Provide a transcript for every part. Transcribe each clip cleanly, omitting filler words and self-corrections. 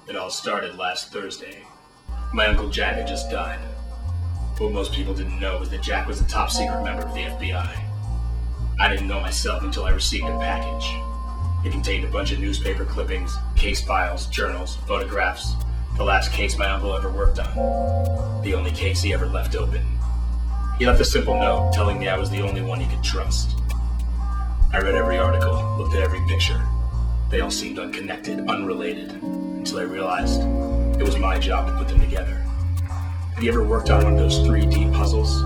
It all started last Thursday. My Uncle Jack had just died. What most people didn't know was that Jack was a top secret member of the FBI. I didn't know myself until I received a package. It contained a bunch of newspaper clippings, case files, journals, photographs, the last case my uncle ever worked on. The only case he ever left open. He left a simple note telling me I was the only one he could trust. I read every article, looked at every picture. They all seemed unconnected, unrelated, until I realized it was my job to put them together. Have you ever worked on one of those 3D puzzles?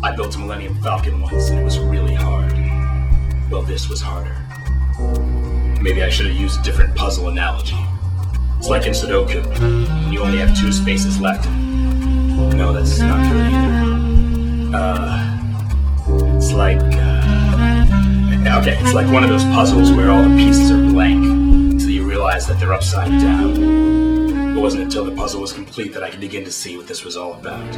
I built a Millennium Falcon once and it was really hard. Well, this was harder. Maybe I should have used a different puzzle analogy. It's like in Sudoku, when you only have 2 spaces left. No, that's not true either. It's like one of those puzzles where all the pieces are blank until you realize that they're upside down. It wasn't until the puzzle was complete that I could begin to see what this was all about.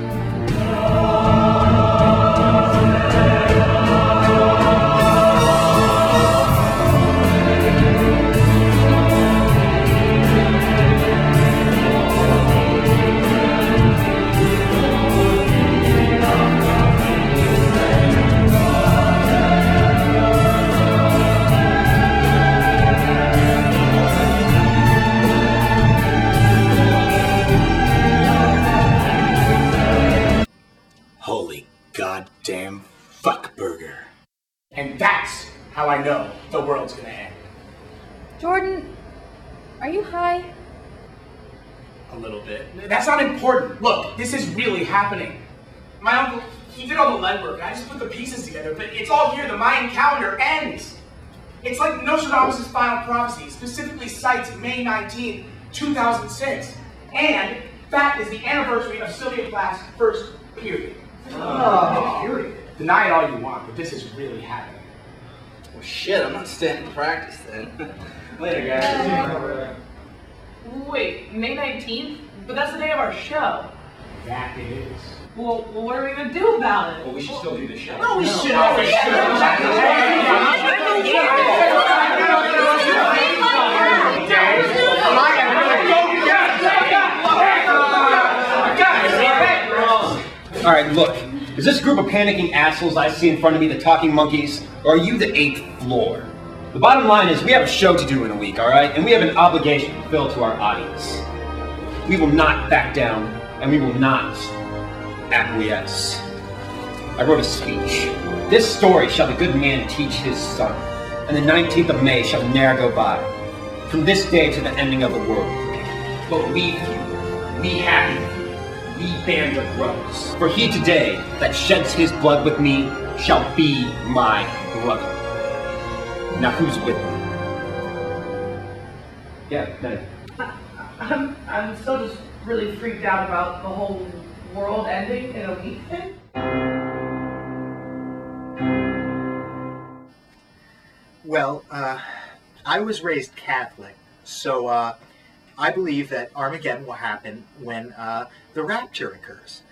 Holy goddamn fuck burger. And that's how I know the world's gonna end. Jordan, are you high? A little bit. That's not important. Look, this is really happening. My uncle, he did all the legwork. I just put the pieces together, but it's all here. The Mayan calendar ends. It's like Nostradamus' final prophecy, specifically cites May 19, 2006. And that is the anniversary of Sylvia Plath's first period. Period. Deny it all you want, but this is really happening. Well, shit, I'm not standing practice then. Later, guys. Wait, May 19th? But that's the day of our show. That it is. Well, what are we gonna do about it? Well, we should still do the show. No, we should. Alright, look. Is this group of panicking assholes I see in front of me the talking monkeys, or are you the 8th floor? The bottom line is we have a show to do in a week, alright? And we have an obligation to fulfill to our audience. We will not back down, and we will not acquiesce. I wrote a speech. This story shall the good man teach his son, and the 19th of May shall ne'er go by, from this day to the ending of the world. But we few, we happy, we band of brothers. For he today that sheds his blood with me shall be my brother. Now who's with me? Yeah, no. I'm still just really freaked out about the whole world ending in a week thing. Well, I was raised Catholic, so I believe that Armageddon will happen when the rapture occurs.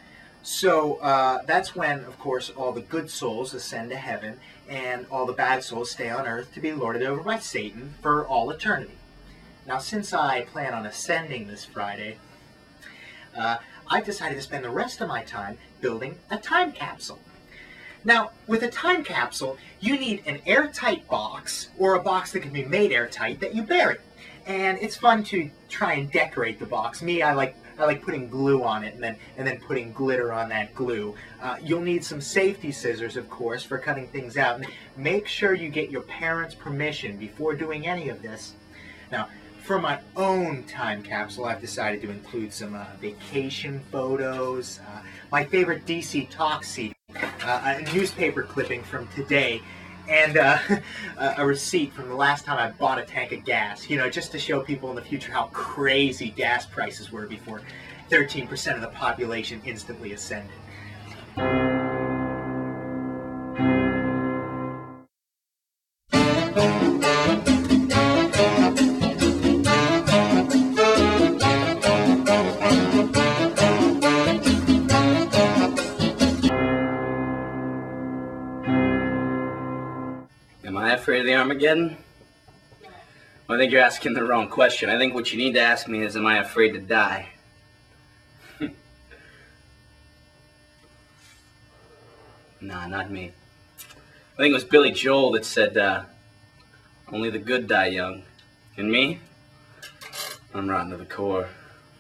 So that's when, of course, all the good souls ascend to heaven and all the bad souls stay on earth to be lorded over by Satan for all eternity. Now, since I plan on ascending this Friday, I've decided to spend the rest of my time building a time capsule. Now, with a time capsule, you need an airtight box, or a box that can be made airtight that you bury. And it's fun to try and decorate the box. Me, I like putting glue on it and then putting glitter on that glue. You'll need some safety scissors, of course, for cutting things out. And make sure you get your parents' permission before doing any of this. Now, for my own time capsule, I've decided to include some vacation photos, my favorite DC Talk CD, a newspaper clipping from today, and a receipt from the last time I bought a tank of gas, you know, just to show people in the future how crazy gas prices were before 13% of the population instantly ascended. Am I afraid of the Armageddon? I think you're asking the wrong question. I think what you need to ask me is, am I afraid to die? Nah, not me. I think it was Billy Joel that said, only the good die young. And me? I'm rotten to the core.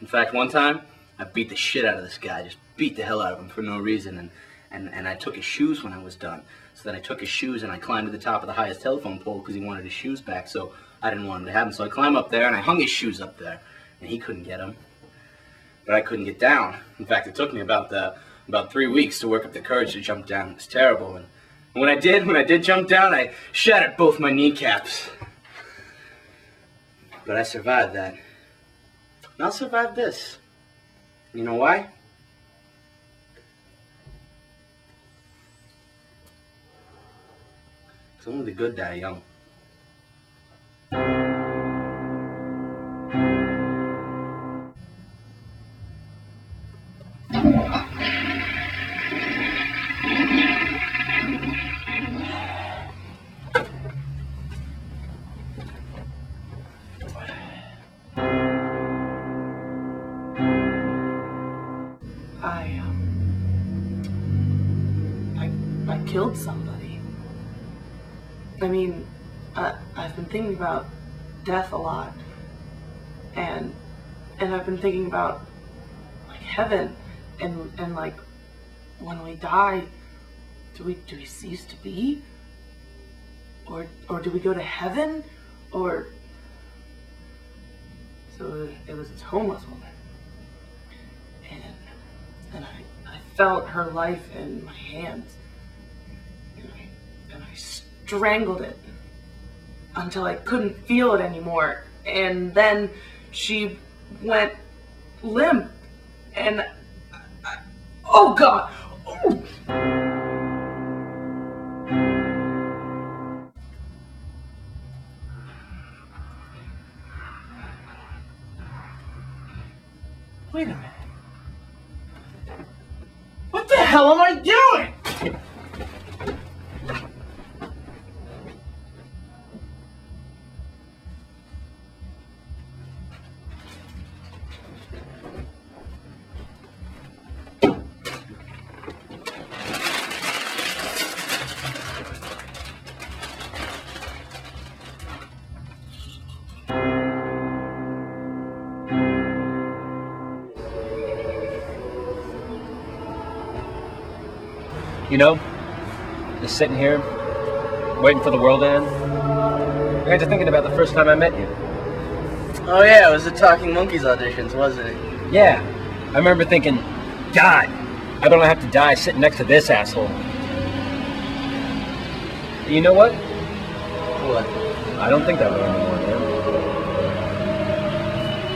In fact, one time, I beat the shit out of this guy. Just beat the hell out of him for no reason. And I took his shoes when I was done. So then I took his shoes and I climbed to the top of the highest telephone pole because he wanted his shoes back. So I didn't want him to have them. So I climbed up there and I hung his shoes up there. And he couldn't get them. But I couldn't get down. In fact, it took me about 3 weeks to work up the courage to jump down. It was terrible. And when I did jump down, I shattered both my kneecaps. But I survived that. And I'll survive this. You know why? Because only the good die young. I killed somebody. I mean, I've been thinking about death a lot, and I've been thinking about like heaven, and like when we die, do we cease to be, or do we go to heaven, or so it was this homeless woman, and I felt her life in my hands. And I strangled it until I couldn't feel it anymore. And then she went limp. And oh God! Oh. Wait a minute. What the hell am I doing? You know, just sitting here, waiting for the world to end, I got to thinking about the first time I met you. Oh yeah, it was the Talking Monkeys auditions, wasn't it? Yeah, I remember thinking, God, I don't have to die sitting next to this asshole. You know what? What? I don't think that way anymore, man.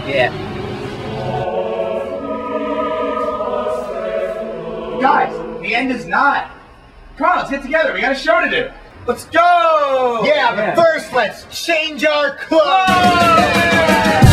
Yeah. Guys, the end is nigh. Come on, let's get together. We got a show to do. Let's go! Yeah, but first let's change our clothes!